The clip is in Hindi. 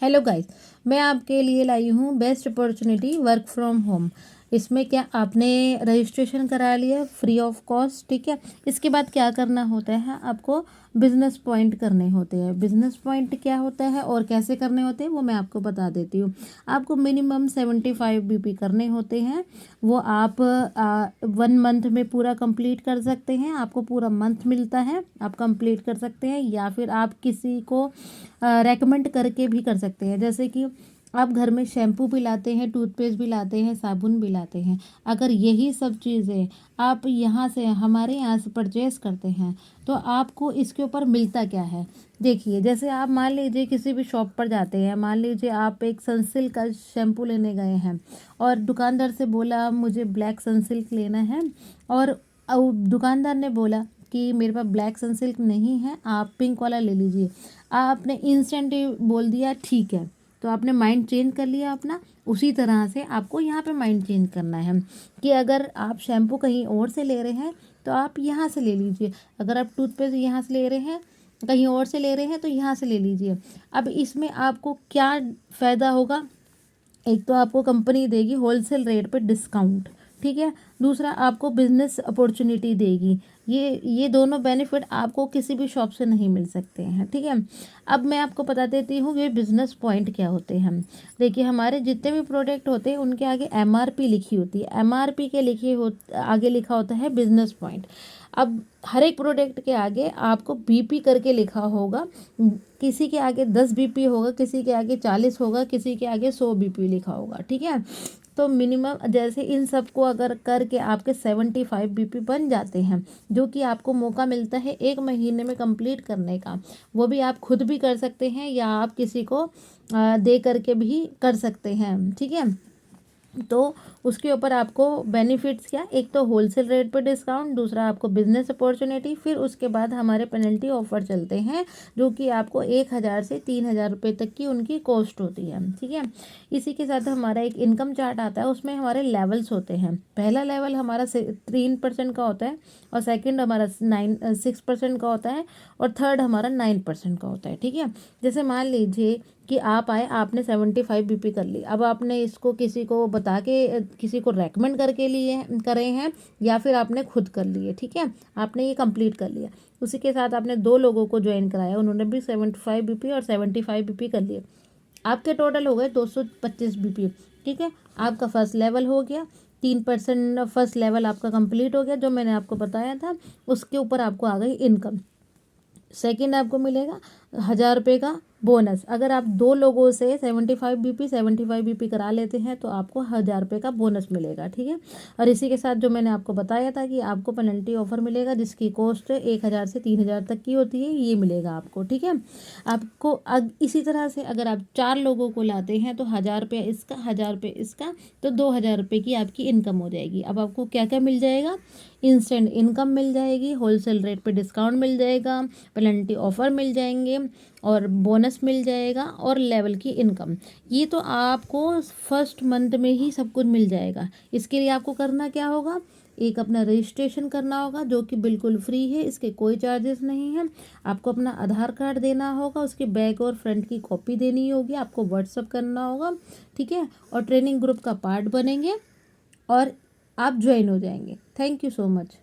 हेलो गाइस, मैं आपके लिए लाई हूँ best opportunity work from home. इसमें क्या आपने रजिस्ट्रेशन करा लिया फ्री ऑफ कॉस्ट, ठीक है। इसके बाद क्या करना होता है, आपको बिजनेस पॉइंट करने होते हैं। बिजनेस पॉइंट क्या होता है और कैसे करने होते हैं वो मैं आपको बता देती हूँ। आपको मिनिमम 75 बीपी करने होते हैं। वो आप 1 मंथ में पूरा कंप्लीट कर सकते हैं। आपको पूरा मंथ मिलता है, आप कंप्लीट कर सकते हैं, या फिर आप किसी को रेकमेंड करके भी कर सकते हैं। जैसे कि आप घर में शैम्पू भी लाते हैं, टूथपेस्ट भी लाते हैं, साबुन भी लाते हैं। अगर यही सब चीज़ें आप यहाँ से हमारे यहाँ से परचेस करते हैं तो आपको इसके ऊपर मिलता क्या है। देखिए, जैसे आप मान लीजिए किसी भी शॉप पर जाते हैं, मान लीजिए आप एक सनसिल्क का शैम्पू लेने गए हैं और दुकानदार से बोला मुझे ब्लैक सनसिल्क लेना है, और दुकानदार ने बोला कि मेरे पास ब्लैक सनसिल्क नहीं है, आप पिंक वाला ले लीजिए। आपने इंस्टेंट बोल दिया ठीक है, तो आपने माइंड चेंज कर लिया अपना। उसी तरह से आपको यहाँ पे माइंड चेंज करना है कि अगर आप शैम्पू कहीं और से ले रहे हैं तो आप यहाँ से ले लीजिए। अगर आप टूथपेस्ट यहाँ से ले रहे हैं, कहीं और से ले रहे हैं, तो यहाँ से ले लीजिए। अब इसमें आपको क्या फ़ायदा होगा, एक तो आपको कंपनी देगी होलसेल रेट पे डिस्काउंट, ठीक है। दूसरा आपको बिजनेस अपॉर्चुनिटी देगी। ये दोनों बेनिफिट आपको किसी भी शॉप से नहीं मिल सकते हैं, ठीक है। अब मैं आपको बता देती हूँ ये बिजनेस पॉइंट क्या होते हैं। देखिए, हमारे जितने भी प्रोडक्ट होते हैं उनके आगे एमआरपी लिखी होती है। एमआरपी के आगे लिखा होता है बिजनेस पॉइंट। अब हर एक प्रोडक्ट के आगे आपको बीपी करके लिखा होगा। किसी के आगे 10 बीपी होगा, किसी के आगे 40 होगा, किसी के आगे 100 बीपी लिखा होगा, ठीक है। तो मिनिमम जैसे इन सब को अगर करके आपके 75 बीपी बन जाते हैं, जो कि आपको मौका मिलता है 1 महीने में कंप्लीट करने का। वो भी आप खुद भी कर सकते हैं या आप किसी को दे करके भी कर सकते हैं, ठीक है। तो उसके ऊपर आपको बेनिफिट्स क्या, एक तो होलसेल रेट पे डिस्काउंट, दूसरा आपको बिजनेस अपॉर्चुनिटी, फिर उसके बाद हमारे पेनल्टी ऑफर चलते हैं जो कि आपको 1,000 से 3,000 रुपये तक की उनकी कॉस्ट होती है, ठीक है। इसी के साथ हमारा एक इनकम चार्ट आता है, उसमें हमारे लेवल्स होते हैं। पहला लेवल हमारा 3% का होता है, और सेकेंड हमारा 6% का होता है, और थर्ड हमारा 9% का होता है, ठीक है। जैसे मान लीजिए कि आप आए, आपने 75 बीपी कर ली। अब आपने इसको किसी को बता के किसी को रेकमेंड करके करे हैं, या फिर आपने खुद कर लिए, ठीक है। आपने ये कंप्लीट कर लिया। उसी के साथ आपने 2 लोगों को ज्वाइन कराया, उन्होंने भी 75 बीपी और 75 बीपी कर लिए। आपके टोटल हो गए 225 बीपी, ठीक है। आपका फर्स्ट लेवल हो गया, 3% फर्स्ट लेवल आपका कंप्लीट हो गया जो मैंने आपको बताया था। उसके ऊपर आपको आ गई इनकम। सेकंड आपको मिलेगा 1,000 रुपये का बोनस। अगर आप 2 लोगों से 75 बीपी करा लेते हैं तो आपको 1,000 रुपये का बोनस मिलेगा, ठीक है। और इसी के साथ जो मैंने आपको बताया था कि आपको पेनल्टी ऑफर मिलेगा जिसकी कॉस्ट 1,000 से 3,000 तक की होती है, ये मिलेगा आपको, ठीक है। आपको इसी तरह से अगर आप 4 लोगों को लाते हैं तो 1,000 रुपये इसका, 1,000 रुपये इसका, तो 2,000 रुपये की आपकी इनकम हो जाएगी। अब आपको क्या क्या मिल जाएगा, इंस्टेंट इनकम मिल जाएगी, होलसेल रेट पे डिस्काउंट मिल जाएगा, पेनल्टी ऑफर मिल जाएंगे, और बोनस मिल जाएगा, और लेवल की इनकम। ये तो आपको फर्स्ट मंथ में ही सब कुछ मिल जाएगा। इसके लिए आपको करना क्या होगा, एक अपना रजिस्ट्रेशन करना होगा जो कि बिल्कुल फ्री है, इसके कोई चार्जेस नहीं है। आपको अपना आधार कार्ड देना होगा, उसके बैक और फ्रंट की कॉपी देनी होगी, आपको व्हाट्सअप करना होगा, ठीक है। और ट्रेनिंग ग्रुप का पार्ट बनेंगे और आप ज्वाइन हो जाएंगे। Thank you so much.